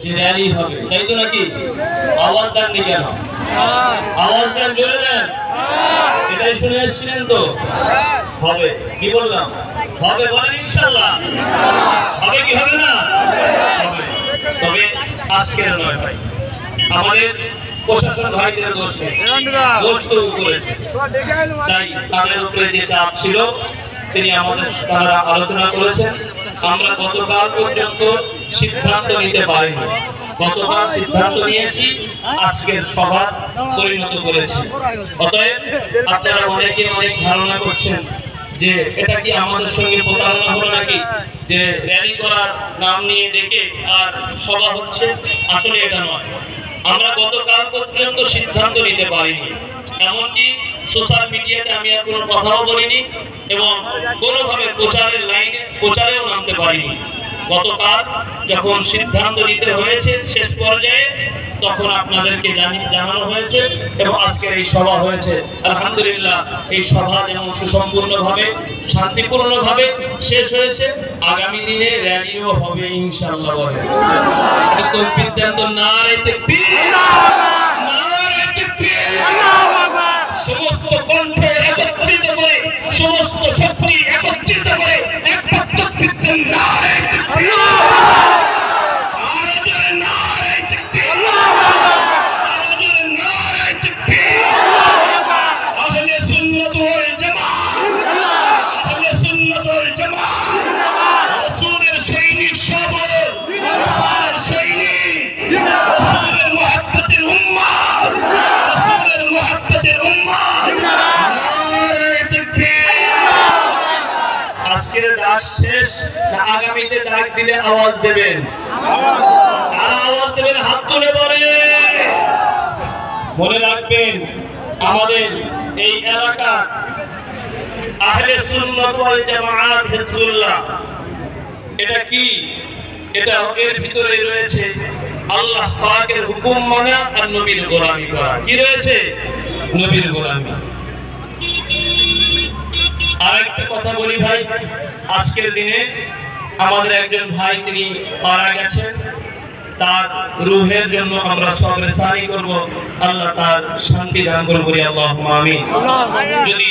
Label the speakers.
Speaker 1: যে র্যালি হবে, তাই তো নাকি? আওয়াজ দেননি কেন? আওয়াজ দেন, জোরে দেন। এটাই শুনে এসেছিলেন তো? হবে, কি বললাম? হবে, বলেন ইনশাআল্লাহ। হবে কি হবে না? হবে। তবে আজকের নয় ভাই, আমাদের প্রশাসন ভাইদের দোষ নেই, দোষ তো উপরে। তাই তাদের উপরে যে চাপ ছিল তিনি আমাদের তারা আলোচনা করেছেন। আমরা গতকাল পর্যন্ত সিদ্ধান্ত নিতে পারিনি, গতকাল সিদ্ধান্ত নিয়েছি, আজকের সভা পরিণত করেছি। অতএব আপনারা অনেকে অনেক ধারণা করছেন যে এটা কি আমাদের সঙ্গে প্রতারণা হলো নাকি, যে র্যালি করার নাম নিয়ে ডেকে আর সভা হচ্ছে। আসলে এটা নয়, আমরা গতকাল পর্যন্ত সিদ্ধান্ত নিতে পারিনি, এমনকি সোশ্যাল মিডিয়াতে আমি আর কোনো কথাও বলিনি এবং কোনোভাবে প্রচারের লাইনে প্রচারেও নামতে পারিনি। গতকাল যখন সিদ্ধান্ত নিতে হয়েছে শেষ পর্যায়ে, তখন আপনাদেরকে জানানো হয়েছে এবং আজকের এই সভা হয়েছে। আলহামদুলিল্লাহ, এই সভা যেমন সুসম্পূর্ণভাবে শান্তিপূর্ণভাবে শেষ হয়েছে, আগামী দিনে র্যালিও হবে ইনশাআল্লাহ। বলে তাকবীর দেন তো, নারে তাকবীর, নারে তাকবীর। সমস্ত কণ্ঠ একত্রিত করে, সমস্ত শক্তি একত্রিত করে একবার তাকবীর দেন, নারে তাকবীর। আরো জোরে নারে তাকবীর, আরো জোরে নারে তাকবীর। আহলে সুন্নাত ওয়াল জামাত, আহলে সুন্নাত ওয়াল জামাত, রাসূলের সৈনিক সবল, রাসূলের সৈনিক, রাসূলের মুহাব্বতের উম্মাহ, রাসূলের মুহাব্বতের উম্মাহ। নারে তাকবীর। আজকের ডাক শেষ না আগামীতে ডাক দিলে আওয়াজ দেবেন? আর আওয়াজ দেবেন হাত তুলে বলে। মনে রাখবেন, আমাদের এই এলাকা আহলে সুন্নাত ওয়াল জামাত হিজবুল্লাহ, এটা কি? এটা এর ভিতরে রয়েছে আল্লাহ পাকের হুকুম মানা আর নবীর গোলামি করা। কি রয়েছে? নবীর গোলামি। আরেকটা কথা বলি ভাই, আজকের দিনে আমাদের একজন ভাই তিনি মারা গেছেন, তার রূহের জন্য আমরা সবরে সারি করব, আল্লাহ তার শান্তি দান করুন, বলি আল্লাহুম্মা আমিন। যদি